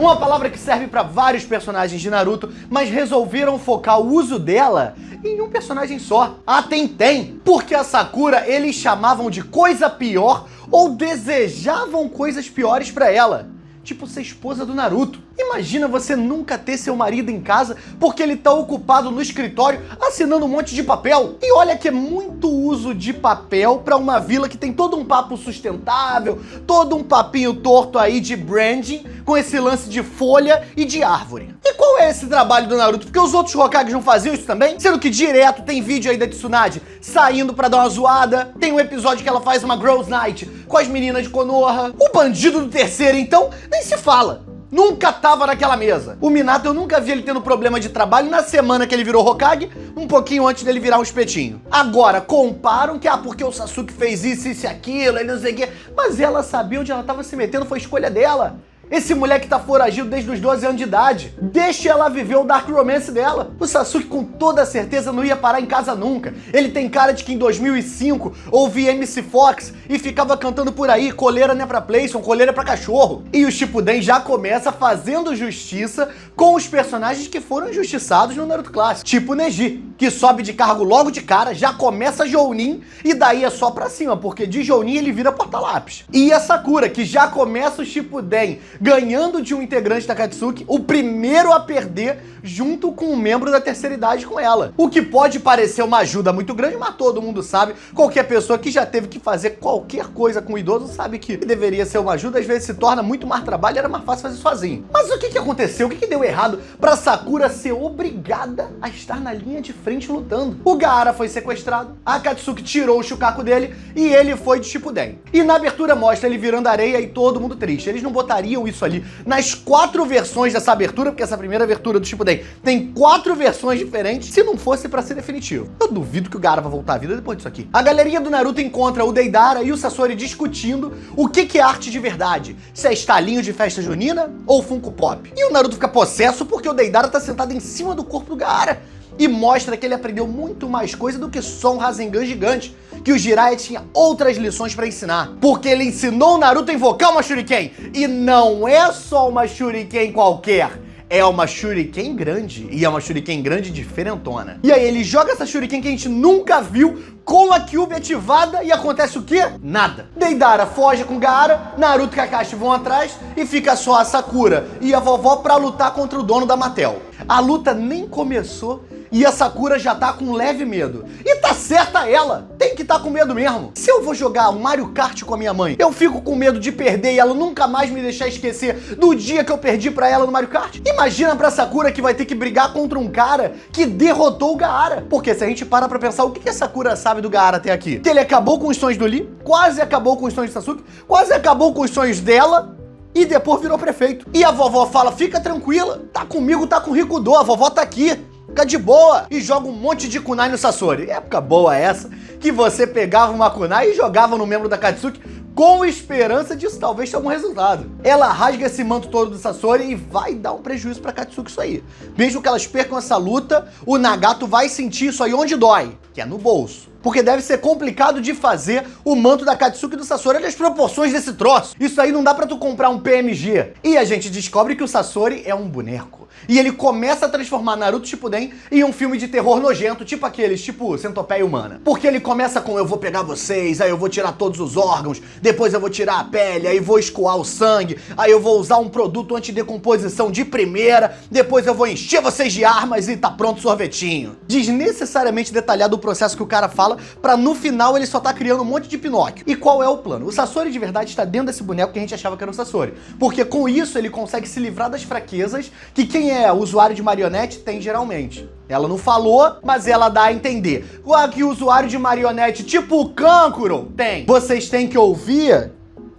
Uma palavra que serve pra vários personagens de Naruto, mas resolveram focar o uso dela em um personagem só, a Tenten. Porque a Sakura eles chamavam de coisa pior ou desejavam coisas piores pra ela. Tipo ser esposa do Naruto. Imagina você nunca ter seu marido em casa porque ele tá ocupado no escritório assinando um monte de papel. E olha que é muito uso de papel pra uma vila que tem todo um papo sustentável, todo um papinho torto aí de branding, com esse lance de folha e de árvore. E qual é esse trabalho do Naruto? Porque os outros Hokages não faziam isso também? Sendo que direto tem vídeo aí da Tsunade saindo pra dar uma zoada, tem um episódio que ela faz uma Girls Night com as meninas de Konoha. O bandido do terceiro, então, nem se fala. Nunca tava naquela mesa. O Minato, eu nunca vi ele tendo problema de trabalho na semana que ele virou Hokage, um pouquinho antes dele virar um espetinho. Agora, comparam que, porque o Sasuke fez isso e aquilo, e não sei o quê. Mas ela sabia onde ela tava se metendo, foi escolha dela. Esse moleque tá foragido desde os 12 anos de idade. Deixa ela viver o Dark Romance dela. O Sasuke com toda certeza não ia parar em casa nunca. Ele tem cara de que em 2005 ouvia MC Fox e ficava cantando por aí, coleira não é pra PlayStation, coleira é pra cachorro. E o Shippuden já começa fazendo justiça com os personagens que foram injustiçados no Naruto Clássico. Tipo o Neji, que sobe de cargo logo de cara, já começa Jounin e daí é só pra cima, porque de Jounin ele vira porta-lápis. E a Sakura, que já começa o Shippuden ganhando de um integrante da Akatsuki, o primeiro a perder junto com um membro da terceira idade com ela. O que pode parecer uma ajuda muito grande, mas todo mundo sabe, qualquer pessoa que já teve que fazer qualquer coisa com o idoso sabe que deveria ser uma ajuda, às vezes se torna muito mais trabalho, era mais fácil fazer sozinho. Mas o que aconteceu? O que deu errado pra Sakura ser obrigada a estar na linha de frente lutando? O Gaara foi sequestrado, a Akatsuki tirou o Shukaku dele e ele foi de Shippuden. E na abertura mostra ele virando areia e todo mundo triste. Eles não botariam isso ali nas 4 versões dessa abertura, porque essa primeira abertura do Shippuden tem 4 versões diferentes, se não fosse pra ser definitivo. Eu duvido que o Gaara vai voltar à vida depois disso aqui. A galerinha do Naruto encontra o Deidara e o Sasori discutindo o que é arte de verdade, se é estalinho de festa junina ou Funko Pop. E o Naruto fica possesso porque o Deidara tá sentado em cima do corpo do Gaara e mostra que ele aprendeu muito mais coisa do que só um Rasengan gigante, que o Jiraiya tinha outras lições pra ensinar, porque ele ensinou o Naruto a invocar uma Shuriken, e não é só uma Shuriken qualquer, é uma Shuriken grande, e é uma Shuriken grande diferentona. E aí ele joga essa Shuriken que a gente nunca viu, com a Kyuubi ativada, e acontece o quê? Nada. Deidara foge com Gaara, Naruto e Kakashi vão atrás, e fica só a Sakura e a vovó pra lutar contra o dono da Mattel. A luta nem começou, e a Sakura já tá com leve medo. E tá certa ela, tem que tá com medo mesmo. Se eu vou jogar um Mario Kart com a minha mãe, eu fico com medo de perder e ela nunca mais me deixar esquecer do dia que eu perdi pra ela no Mario Kart? Imagina pra Sakura que vai ter que brigar contra um cara que derrotou o Gaara. Porque se a gente para pra pensar, o que a Sakura sabe do Gaara até aqui? Que ele acabou com os sonhos do Lee, quase acabou com os sonhos de Sasuke, quase acabou com os sonhos dela, e depois virou prefeito. E a vovó fala, fica tranquila, tá comigo, tá com o Rikudo, a vovó tá aqui. Fica de boa e joga um monte de kunai no Sasori. Época boa essa, que você pegava uma kunai e jogava no membro da Akatsuki com esperança disso talvez ter algum resultado. Ela rasga esse manto todo do Sasori e vai dar um prejuízo pra Akatsuki isso aí. Mesmo que elas percam essa luta, o Nagato vai sentir isso aí onde dói, que é no bolso. Porque deve ser complicado de fazer o manto da Akatsuki e do Sasori. Olha as proporções desse troço. Isso aí não dá pra tu comprar um PMG. E a gente descobre que o Sasori é um boneco. E ele começa a transformar Naruto Shippuden em um filme de terror nojento, tipo aqueles, tipo Centopeia Humana. Porque ele começa com eu vou pegar vocês, aí eu vou tirar todos os órgãos, depois eu vou tirar a pele, aí vou escoar o sangue, aí eu vou usar um produto antidecomposição de primeira, depois eu vou encher vocês de armas e tá pronto o sorvetinho. Desnecessariamente detalhado o processo que o cara fala, pra no final ele só tá criando um monte de Pinóquio. E qual é o plano? O Sasori de verdade está dentro desse boneco que a gente achava que era o Sasori. Porque com isso ele consegue se livrar das fraquezas que quem é usuário de marionete tem geralmente. Ela não falou, mas ela dá a entender. Que o usuário de marionete tipo o Kankuro tem. Vocês têm que ouvir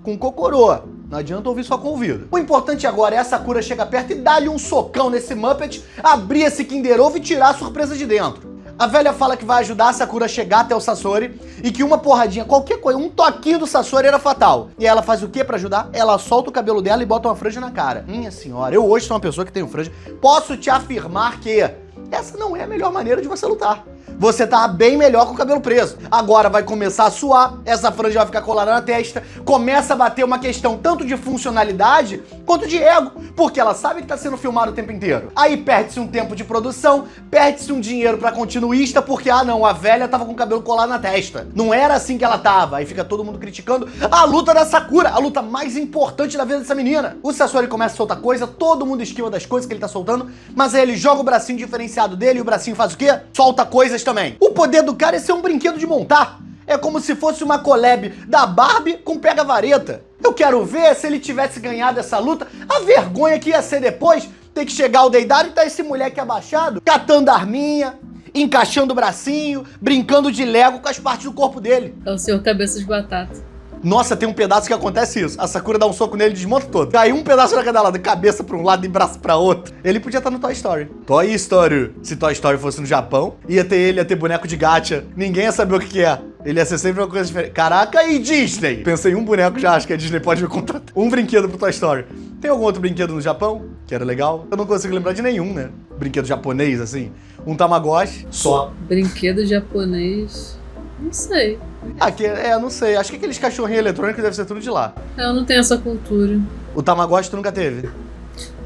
com Kokoro. Não adianta ouvir só com o ouvido. O importante agora é a Sakura chegar perto e dar-lhe um socão nesse Muppet, abrir esse Kinder Ovo e tirar a surpresa de dentro. A velha fala que vai ajudar a Sakura a chegar até o Sasori e que uma porradinha, qualquer coisa, um toquinho do Sasori era fatal. E ela faz o que pra ajudar? Ela solta o cabelo dela e bota uma franja na cara. Minha senhora, eu hoje sou uma pessoa que tem franja. Posso te afirmar que essa não é a melhor maneira de você lutar. você tá bem melhor com o cabelo preso. Agora vai começar a suar, essa franja vai ficar colada na testa, começa a bater uma questão tanto de funcionalidade quanto de ego, porque ela sabe que tá sendo filmado o tempo inteiro. Aí perde-se um tempo de produção, perde-se um dinheiro pra continuista, porque, não, a velha tava com o cabelo colado na testa. Não era assim que ela tava. Aí fica todo mundo criticando a luta da Sakura, a luta mais importante da vida dessa menina. O Sasori começa a soltar coisa, todo mundo esquiva das coisas que ele tá soltando, mas aí ele joga o bracinho diferenciado dele e o bracinho faz o quê? Solta coisas também. O poder do cara é ser um brinquedo de montar. É como se fosse uma collab da Barbie com pega-vareta. Eu quero ver se ele tivesse ganhado essa luta, a vergonha que ia ser depois ter que chegar ao Deidara e tá esse moleque abaixado, catando a arminha, encaixando o bracinho, brincando de Lego com as partes do corpo dele. É o seu cabeça de batata. Nossa, tem um pedaço que acontece isso. A Sakura dá um soco nele e desmonta todo. Cai um pedaço pra cada lado, cabeça pra um lado e braço pra outro. Ele podia estar no Toy Story. Toy Story. Se Toy Story fosse no Japão, ia ter boneco de gacha. Ninguém ia saber o que é. Ele ia ser sempre uma coisa diferente. Caraca, e Disney? Pensei em um boneco, já acho que a Disney pode me contratar. Um brinquedo pro Toy Story. Tem algum outro brinquedo no Japão que era legal? Eu não consigo lembrar de nenhum, né? Brinquedo japonês, assim. Um Tamagotchi. Só. Brinquedo japonês... Não sei. Não sei. Acho que aqueles cachorrinhos eletrônicos devem ser tudo de lá. Eu não tenho essa cultura. O Tamagotchi tu nunca teve?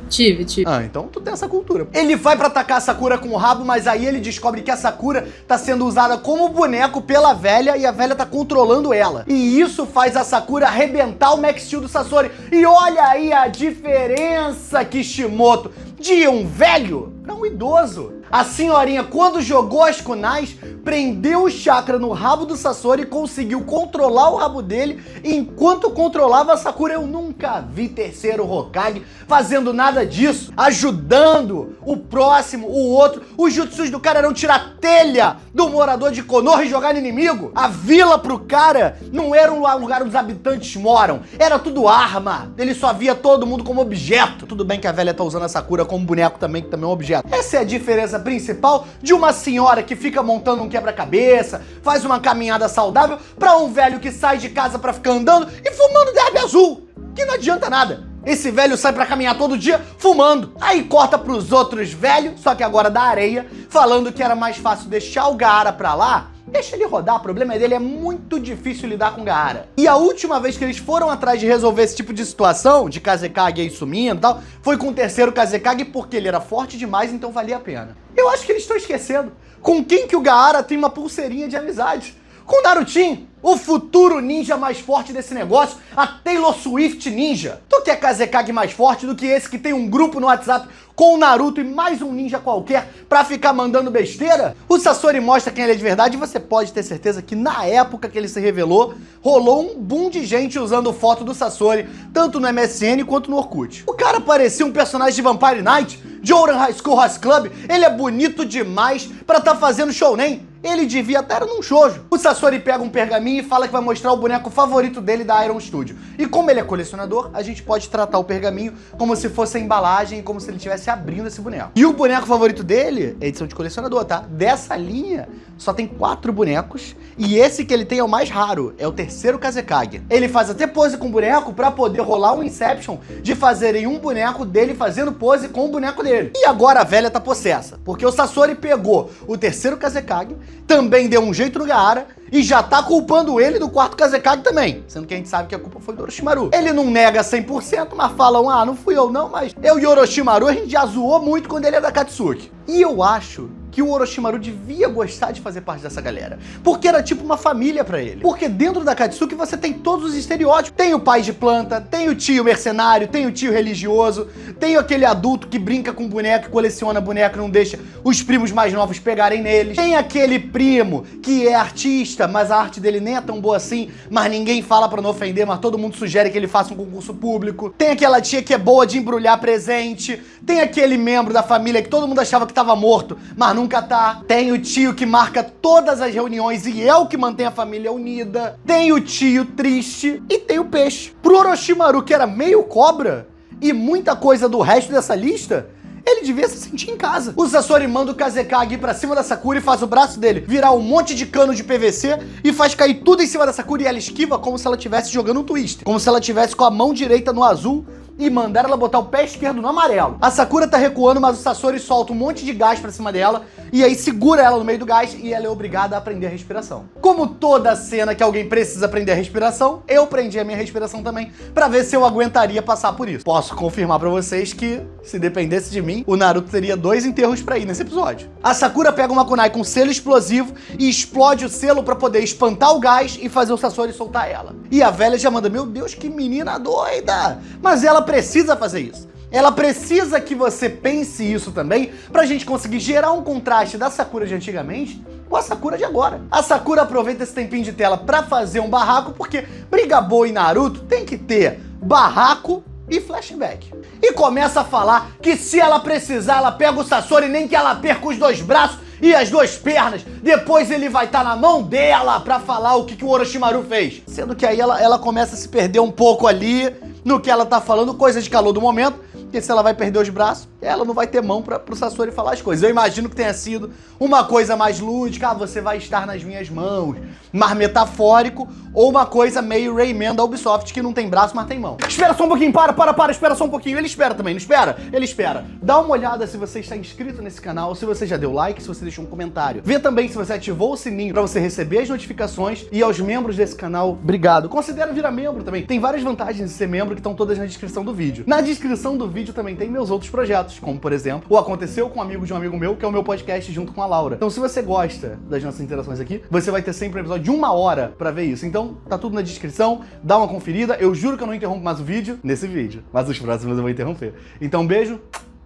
Tive. Então tu tem essa cultura. Ele vai pra atacar a Sakura com o rabo, mas aí ele descobre que a Sakura tá sendo usada como boneco pela velha e a velha tá controlando ela. E isso faz a Sakura arrebentar o Max Steel do Sasori. E olha aí a diferença, Kishimoto, de um velho pra um idoso. A senhorinha, quando jogou as kunais, prendeu o chakra no rabo do Sasori e conseguiu controlar o rabo dele. Enquanto controlava a Sakura, eu nunca vi terceiro Hokage fazendo nada disso, ajudando o próximo, o outro. Os jutsus do cara eram tirar telha do morador de Konoha e jogar no inimigo. A vila pro cara não era um lugar onde os habitantes moram, era tudo arma. Ele só via todo mundo como objeto. Tudo bem que a velha tá usando a Sakura como boneco também, que também é um objeto. Essa é a diferença principal de uma senhora que fica montando um quebra-cabeça, faz uma caminhada saudável, pra um velho que sai de casa pra ficar andando e fumando derby azul, que não adianta nada. Esse velho sai pra caminhar todo dia fumando. Aí corta pros outros velhos, só que agora da areia, falando que era mais fácil deixar o Gaara pra lá. Deixa ele rodar, o problema dele é muito difícil lidar com Gaara. E a última vez que eles foram atrás de resolver esse tipo de situação, de Kazekage aí sumindo e tal, foi com o terceiro Kazekage porque ele era forte demais, então valia a pena. Eu acho que eles estão esquecendo. Com quem que o Gaara tem uma pulseirinha de amizade? Com o Narutinho, o futuro ninja mais forte desse negócio, a Taylor Swift ninja. Tu quer Kazekage mais forte do que esse que tem um grupo no WhatsApp com o Naruto e mais um ninja qualquer pra ficar mandando besteira? O Sasori mostra quem ele é de verdade e você pode ter certeza que na época que ele se revelou, rolou um boom de gente usando foto do Sasori, tanto no MSN quanto no Orkut. O cara parecia um personagem de Vampire Knight, de Ouran High School House Club. Ele é bonito demais pra tá fazendo shounen. Ele devia estar num shoujo. O Sasori pega um pergaminho e fala que vai mostrar o boneco favorito dele da Iron Studio. E como ele é colecionador, a gente pode tratar o pergaminho como se fosse a embalagem, como se ele estivesse abrindo esse boneco. E o boneco favorito dele é edição de colecionador, tá? Dessa linha, só tem 4 bonecos. E esse que ele tem é o mais raro, é o terceiro Kazekage. Ele faz até pose com o boneco pra poder rolar um Inception de fazerem um boneco dele fazendo pose com o boneco dele. E agora a velha tá possessa, porque o Sasori pegou o terceiro Kazekage, também deu um jeito no Gaara e já tá culpando ele do quarto Kazekage também, sendo que a gente sabe que a culpa foi do Orochimaru. Ele não nega 100%, mas falam, não fui eu não, mas eu e o Orochimaru a gente já zoou muito quando ele é da Katsuki. E eu acho que o Orochimaru devia gostar de fazer parte dessa galera, porque era tipo uma família pra ele. Porque dentro da Katsuki você tem todos os estereótipos. Tem o pai de planta, tem o tio mercenário, tem o tio religioso, tem aquele adulto que brinca com boneco e coleciona boneco e não deixa os primos mais novos pegarem neles. Tem aquele primo que é artista, mas a arte dele nem é tão boa assim, mas ninguém fala pra não ofender, mas todo mundo sugere que ele faça um concurso público. Tem aquela tia que é boa de embrulhar presente. Tem aquele membro da família que todo mundo achava que tava morto, mas nunca tá. Tem o tio que marca todas as reuniões e é o que mantém a família unida. Tem o tio triste e tem o peixe. Pro Orochimaru, que era meio cobra e muita coisa do resto dessa lista, ele devia se sentir em casa. O Sasori manda o Kazekage pra cima da Sakura e faz o braço dele virar um monte de cano de PVC e faz cair tudo em cima da Sakura e ela esquiva como se ela estivesse jogando um twister. Como se ela estivesse com a mão direita no azul e mandar ela botar o pé esquerdo no amarelo. A Sakura tá recuando, mas o Sasori solta um monte de gás pra cima dela e aí segura ela no meio do gás e ela é obrigada a aprender a respiração. Como toda cena que alguém precisa aprender a respiração, eu prendi a minha respiração também pra ver se eu aguentaria passar por isso. Posso confirmar pra vocês que, se dependesse de mim, o Naruto teria 2 enterros pra ir nesse episódio. A Sakura pega uma kunai com selo explosivo e explode o selo pra poder espantar o gás e fazer o Sasori soltar ela. E a velha já manda, meu Deus, que menina doida! Mas ela precisa fazer isso. Ela precisa que você pense isso também pra gente conseguir gerar um contraste da Sakura de antigamente com a Sakura de agora. A Sakura aproveita esse tempinho de tela pra fazer um barraco, porque briga boa em Naruto tem que ter barraco e flashback. E começa a falar que se ela precisar, ela pega o Sasori, nem que ela perca os 2 braços e as 2 pernas, depois ele vai estar na mão dela pra falar o que o Orochimaru fez. Sendo que aí ela começa a se perder um pouco ali no que ela tá falando, coisa de calor do momento, porque se ela vai perder os braços, ela não vai ter mão pro Sasori falar as coisas. Eu imagino que tenha sido uma coisa mais lúdica, você vai estar nas minhas mãos, mais metafórico, ou uma coisa meio Rayman da Ubisoft, que não tem braço, mas tem mão. Espera só um pouquinho, para, espera só um pouquinho. Ele espera também, não espera? Ele espera. Dá uma olhada se você está inscrito nesse canal, se você já deu like, se você deixou um comentário. Vê também se você ativou o sininho pra você receber as notificações, e aos membros desse canal, obrigado. Considera virar membro também. Tem várias vantagens de ser membro que estão todas na descrição do vídeo. Na descrição do vídeo também tem meus outros projetos, como por exemplo, o Aconteceu com um Amigo de um Amigo Meu, que é o meu podcast junto com a Laura. Então se você gosta das nossas interações aqui, você vai ter sempre um episódio de 1 hora pra ver isso. Então tá tudo na descrição, dá uma conferida. Eu juro que eu não interrompo mais o vídeo nesse vídeo, mas os próximos eu vou interromper. Então beijo,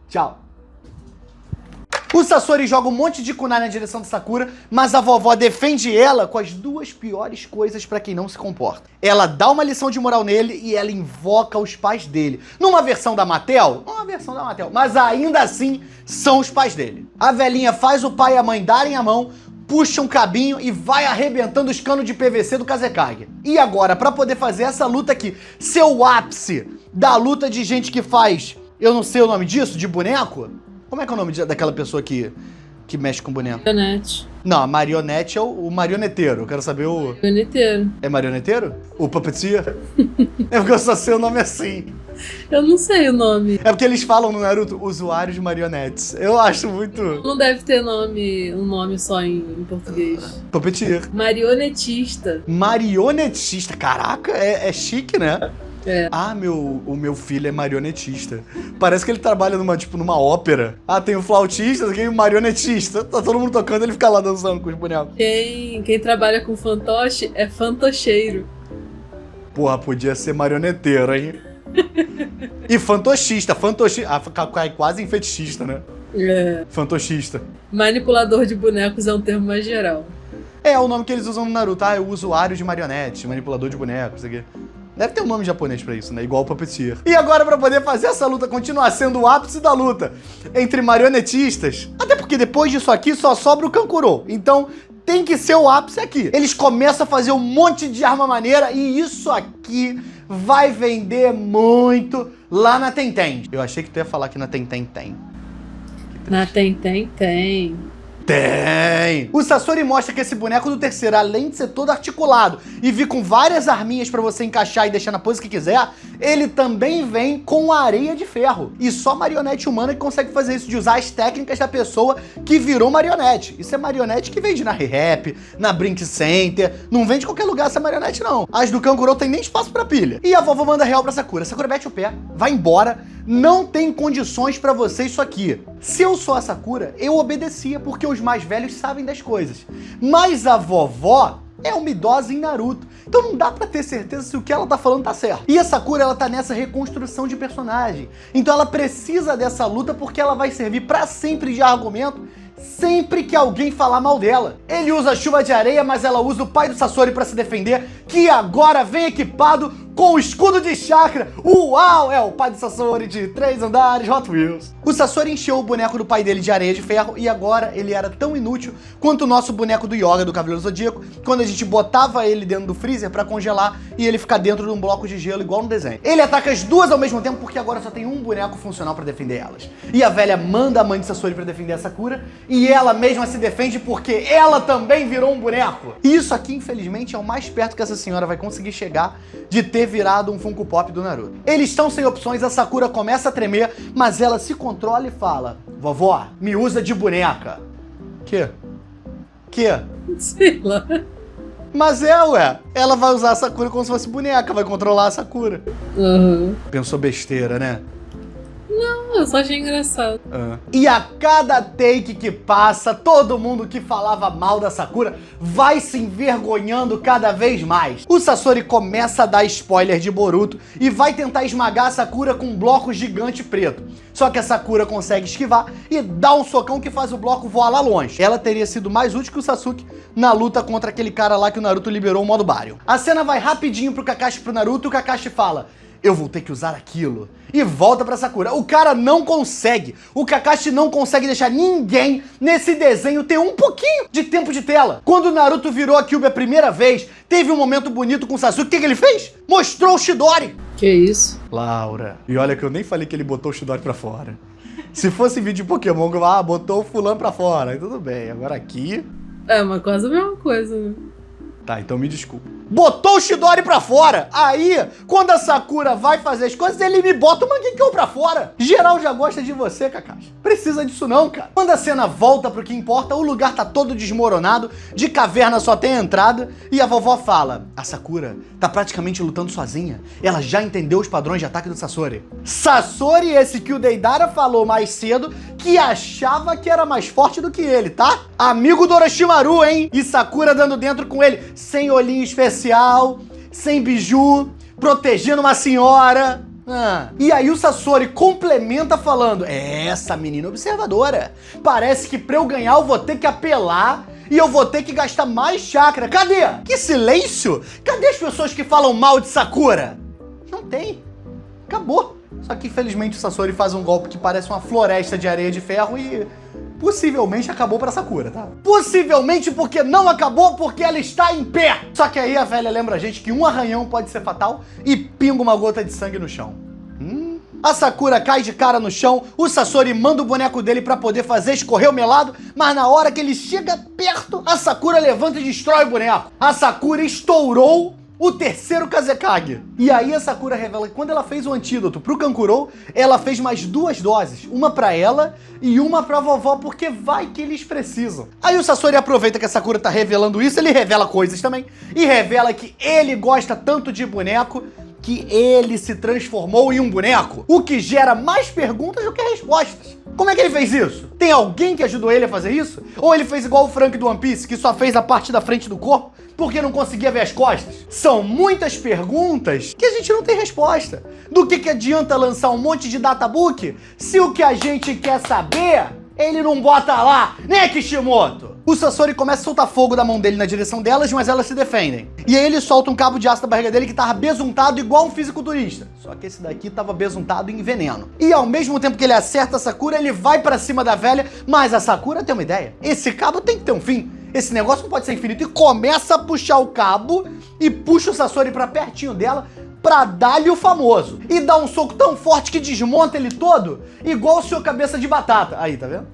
tchau. O Sasori joga um monte de kunai na direção da Sakura, mas a vovó defende ela com as 2 piores coisas pra quem não se comporta. Ela dá uma lição de moral nele e ela invoca os pais dele. Numa versão da Mattel? Numa versão da Mattel, mas ainda assim são os pais dele. A velhinha faz o pai e a mãe darem a mão, puxa um cabinho e vai arrebentando os canos de PVC do Kazekage. E agora, pra poder fazer essa luta aqui, ser o ápice da luta de gente que faz, eu não sei o nome disso, de boneco? Como é que é o nome daquela pessoa que mexe com boneco? Marionete. Não, a marionete é o marioneteiro. Eu quero saber o... Marioneteiro. É marioneteiro? O puppeteer? É porque eu só sei o nome assim. Eu não sei o nome. É porque eles falam no Naruto, usuário de marionetes. Eu acho muito... Não deve ter um nome só em português. Puppeteer. Marionetista. Marionetista. Caraca, é chique, né? É. Ah, o meu filho é marionetista. Parece que ele trabalha numa ópera. Ah, tem o flautista, tem o marionetista. Tá todo mundo tocando, ele fica lá dançando com os bonecos. Quem trabalha com fantoche é fantocheiro. Porra, podia ser marioneteiro, hein? E fantochista. Ah, quase fetichista, né? É. Fantochista. Manipulador de bonecos é um termo mais geral. É o nome que eles usam no Naruto. Ah, é o usuário de marionete, manipulador de bonecos, isso aqui. Deve ter um nome japonês pra isso, né? Igual o Puppeteer. E agora, pra poder fazer essa luta continuar sendo o ápice da luta entre marionetistas, até porque depois disso aqui só sobra o Kankuro. Então, tem que ser o ápice aqui. Eles começam a fazer um monte de arma maneira e isso aqui vai vender muito lá na Tenten. Eu achei que tu ia falar que na Tenten tem. Na Tenten tem. Tem! O Sasori mostra que esse boneco do terceiro, além de ser todo articulado e vir com várias arminhas pra você encaixar e deixar na pose que quiser, ele também vem com areia de ferro. E só marionete humana que consegue fazer isso, de usar as técnicas da pessoa que virou marionete. Isso é marionete que vende na Re-Rap, na Brink Center, não vende em qualquer lugar essa marionete não. As do Kankuro tem nem espaço pra pilha. E a vovó manda real pra Sakura. Sakura mete o pé, vai embora, não tem condições pra você isso aqui. Se eu sou a Sakura, eu obedecia, porque os mais velhos sabem das coisas. Mas a vovó é uma idosa em Naruto, então não dá pra ter certeza se o que ela tá falando tá certo. E a Sakura, ela tá nessa reconstrução de personagem, então ela precisa dessa luta porque ela vai servir pra sempre de argumento sempre que alguém falar mal dela. Ele usa chuva de areia, mas ela usa o pai do Sasori pra se defender, que agora vem equipado com o escudo de chakra. Uau! É o pai do Sasori de 3 andares, Hot Wheels. O Sasori encheu o boneco do pai dele de areia de ferro e agora ele era tão inútil quanto o nosso boneco do Yoga do Cavaleiro Zodíaco, quando a gente botava ele dentro do freezer pra congelar e ele ficar dentro de um bloco de gelo igual no desenho. Ele ataca as duas ao mesmo tempo porque agora só tem um boneco funcional pra defender elas. E a velha manda a mãe de Sasori pra defender a Sakura e ela mesma se defende porque ela também virou um boneco. E isso aqui, infelizmente, é o mais perto que essa senhora vai conseguir chegar de ter ter virado um Funko Pop do Naruto. Eles estão sem opções, a Sakura começa a tremer, mas ela se controla e fala: vovó, me usa de boneca. Que? Sei lá. Mas ué, ela vai usar a Sakura como se fosse boneca, vai controlar a Sakura. Pensou besteira, né? Não, eu só achei engraçado. E a cada take que passa, todo mundo que falava mal da Sakura vai se envergonhando cada vez mais. O Sasori começa a dar spoiler de Boruto e vai tentar esmagar a Sakura com um bloco gigante preto. Só que a Sakura consegue esquivar e dá um socão que faz o bloco voar lá longe. Ela teria sido mais útil que o Sasuke na luta contra aquele cara lá que o Naruto liberou o modo Baryon. A cena vai rapidinho pro Kakashi e pro Naruto e o Kakashi fala: eu vou ter que usar aquilo. E volta pra Sakura. O cara não consegue. O Kakashi não consegue deixar ninguém nesse desenho ter um pouquinho de tempo de tela. Quando o Naruto virou a Kyuubi a primeira vez, teve um momento bonito com o Sasuke. O que ele fez? Mostrou o Chidori. Que isso? Laura. E olha que eu nem falei que ele botou o Chidori pra fora. Se fosse vídeo de Pokémon, botou o fulano pra fora. Aí tudo bem. Agora aqui... mas quase a mesma coisa, né? Tá, então me desculpa. Botou o Chidori pra fora. Aí, quando a Sakura vai fazer as coisas, ele me bota o Mangekyo pra fora. Geral já gosta de você, Kakashi. Precisa disso não, cara. Quando a cena volta pro que importa, o lugar tá todo desmoronado, de caverna só tem a entrada, e a vovó fala: a Sakura tá praticamente lutando sozinha. Ela já entendeu os padrões de ataque do Sasori. Sasori, esse que o Deidara falou mais cedo, que achava que era mais forte do que ele, tá? Amigo do Orochimaru, hein? E Sakura dando dentro com ele, sem olhinho especial, sem biju, protegendo uma senhora. E aí o Sasori complementa falando: essa menina observadora. Parece que pra eu ganhar eu vou ter que apelar e eu vou ter que gastar mais chakra. Cadê? Que silêncio! Cadê as pessoas que falam mal de Sakura? Não tem. Acabou. Só que infelizmente o Sasori faz um golpe que parece uma floresta de areia de ferro e... possivelmente acabou pra Sakura, tá? Possivelmente porque não acabou, porque ela está em pé. Só que aí a velha lembra a gente que um arranhão pode ser fatal e pinga uma gota de sangue no chão. A Sakura cai de cara no chão, o Sasori manda o boneco dele pra poder fazer escorrer o melado, mas na hora que ele chega perto, a Sakura levanta e destrói o boneco. A Sakura estourou o terceiro Kazekage. E aí a Sakura revela que quando ela fez o antídoto pro Kankurou, ela fez mais 2 doses. Uma pra ela e uma pra vovó, porque vai que eles precisam. Aí o Sasori aproveita que a Sakura tá revelando isso, ele revela coisas também. E revela que ele gosta tanto de boneco que ele se transformou em um boneco. O que gera mais perguntas do que respostas. Como é que ele fez isso? Tem alguém que ajudou ele a fazer isso? Ou ele fez igual o Frank do One Piece, que só fez a parte da frente do corpo porque não conseguia ver as costas? São muitas perguntas que a gente não tem resposta. Do que adianta lançar um monte de databook se o que a gente quer saber, ele não bota lá, né, Kishimoto? O Sasori começa a soltar fogo da mão dele na direção delas, mas elas se defendem. E aí ele solta um cabo de aço da barriga dele que tava besuntado igual um fisiculturista. Só que esse daqui tava besuntado em veneno. E ao mesmo tempo que ele acerta a Sakura, ele vai pra cima da velha, mas a Sakura tem uma ideia. Esse cabo tem que ter um fim. Esse negócio não pode ser infinito. E começa a puxar o cabo e puxa o Sasori pra pertinho dela pra dar-lhe o famoso. E dá um soco tão forte que desmonta ele todo, igual o seu cabeça de batata. Aí, tá vendo?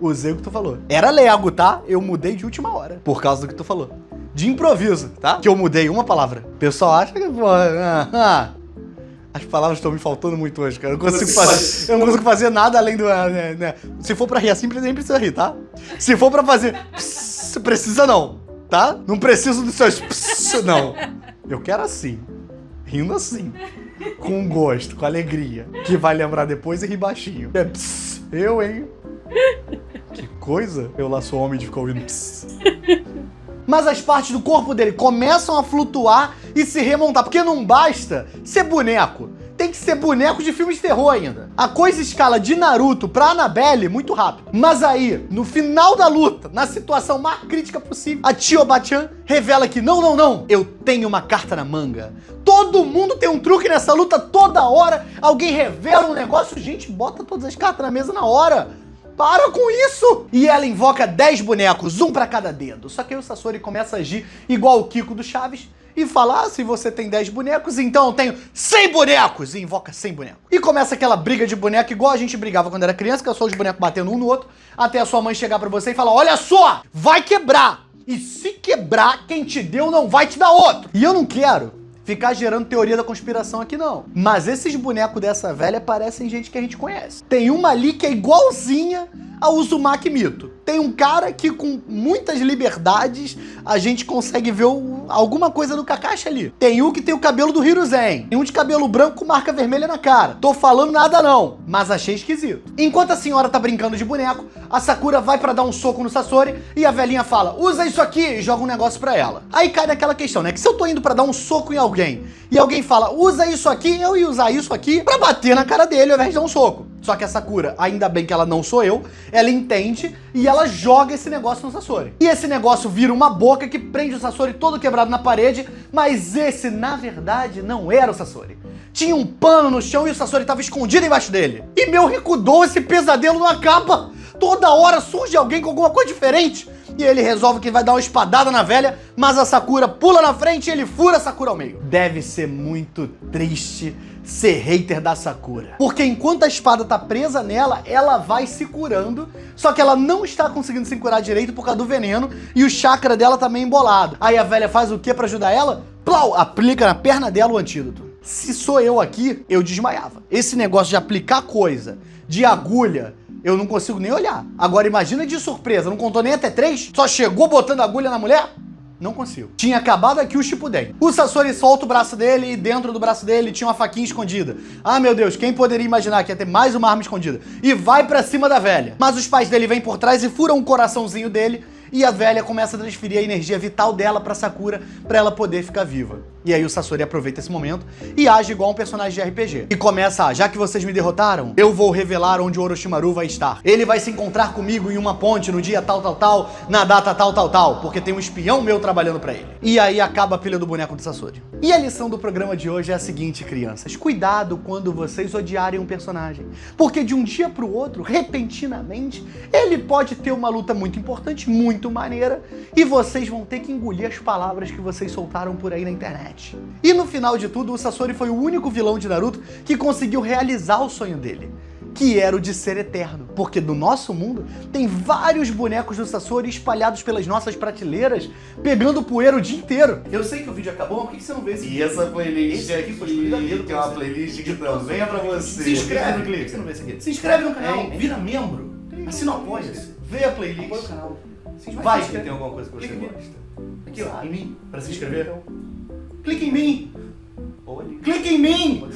Usei o que tu falou. Era Lego, tá? Eu mudei de última hora, por causa do que tu falou. De improviso, tá? Que eu mudei uma palavra. O pessoal acha que... As palavras estão me faltando muito hoje, cara. Eu não consigo fazer nada além do... Se for pra rir assim, nem precisa rir, tá? Se for pra fazer... precisa não, tá? Não preciso dos seus... não. Eu quero assim. Rindo assim. Com gosto, com alegria. Que vai lembrar depois e rir baixinho. Eu, hein? Que coisa? Eu lá sou homem de ficar ouvindo. Mas as partes do corpo dele começam a flutuar e se remontar, porque não basta ser boneco. Tem que ser boneco de filme de terror ainda. A coisa escala de Naruto pra Annabelle muito rápido. Mas aí, no final da luta, na situação mais crítica possível, a Chiyoba-chan revela que não, eu tenho uma carta na manga. Todo mundo tem um truque nessa luta toda hora. Alguém revela um negócio, gente, bota todas as cartas na mesa na hora. Para com isso! E ela invoca 10 bonecos, um pra cada dedo. Só que aí o Sasori começa a agir igual o Kiko do Chaves e fala: se você tem 10 bonecos, então eu tenho 100 bonecos! E invoca 100 bonecos. E começa aquela briga de boneco igual a gente brigava quando era criança, que é só os bonecos batendo um no outro, até a sua mãe chegar pra você e falar: olha só, vai quebrar! E se quebrar, quem te deu não vai te dar outro! E eu não quero ficar gerando teoria da conspiração aqui não. Mas esses bonecos dessa velha parecem gente que a gente conhece. Tem uma ali que é igualzinha a Uzumaki Mito. Tem um cara que com muitas liberdades a gente consegue ver alguma coisa do Kakashi ali. Tem um que tem o cabelo do Hiruzen. Tem um de cabelo branco com marca vermelha na cara. Tô falando nada não, mas achei esquisito. Enquanto a senhora tá brincando de boneco, a Sakura vai pra dar um soco no Sasori e a velhinha fala, usa isso aqui e joga um negócio pra ela. Aí cai naquela questão, né? Que se eu tô indo pra dar um soco em alguém e alguém fala, usa isso aqui, eu ia usar isso aqui pra bater na cara dele ao invés de dar um soco. Só que a Sakura, ainda bem que ela não sou eu, ela entende e ela joga esse negócio no Sasori. E esse negócio vira uma boca que prende o Sasori todo quebrado na parede, mas esse, na verdade, não era o Sasori. Tinha um pano no chão e o Sasori estava escondido embaixo dele. E meu Rikudo, esse pesadelo não acaba. Toda hora surge alguém com alguma coisa diferente. E ele resolve que vai dar uma espadada na velha, mas a Sakura pula na frente e ele fura a Sakura ao meio. Deve ser muito triste ser hater da Sakura. Porque enquanto a espada tá presa nela, ela vai se curando, só que ela não está conseguindo se curar direito por causa do veneno e o chakra dela tá meio embolado. Aí a velha faz o que pra ajudar ela? Plau! Aplica na perna dela o antídoto. Se sou eu aqui, eu desmaiava. Esse negócio de aplicar coisa, de agulha, eu não consigo nem olhar. Agora imagina de surpresa, não contou nem até 3, só chegou botando agulha na mulher? Não consigo. Tinha acabado aqui o Shippuden. O Sasori solta o braço dele e dentro do braço dele tinha uma faquinha escondida. Ah, meu Deus, quem poderia imaginar que ia ter mais uma arma escondida? E vai pra cima da velha. Mas os pais dele vêm por trás e furam o coraçãozinho dele e a velha começa a transferir a energia vital dela pra Sakura pra ela poder ficar viva. E aí o Sasori aproveita esse momento e age igual um personagem de RPG. E começa já que vocês me derrotaram, eu vou revelar onde o Orochimaru vai estar. Ele vai se encontrar comigo em uma ponte no dia tal, tal, tal, na data tal, tal, tal, porque tem um espião meu trabalhando pra ele. E aí acaba a pilha do boneco do Sasori. E a lição do programa de hoje é a seguinte, crianças. Cuidado quando vocês odiarem um personagem. Porque de um dia pro outro, repentinamente, ele pode ter uma luta muito importante, muito maneira, e vocês vão ter que engolir as palavras que vocês soltaram por aí na internet. E no final de tudo, o Sasori foi o único vilão de Naruto que conseguiu realizar o sonho dele, que era o de ser eterno. Porque no nosso mundo tem vários bonecos do Sasori espalhados pelas nossas prateleiras, pegando poeira o dia inteiro. Eu sei que o vídeo acabou, mas por que você não vê esse vídeo? E essa playlist Esse aqui foi escolhida a dedo que é uma playlist que também é pra você. Se inscreve no clipe. clipe, você não vê esse aqui. Se inscreve no canal, Hein? vira membro, assina o apoia-se, vê a playlist. Apoia o canal. Vai, que tem alguma coisa que você Clica aqui. gosta. Aqui, ó, em mim, pra se inscrever. Então, Clica em mim, ou ali. clica em mim.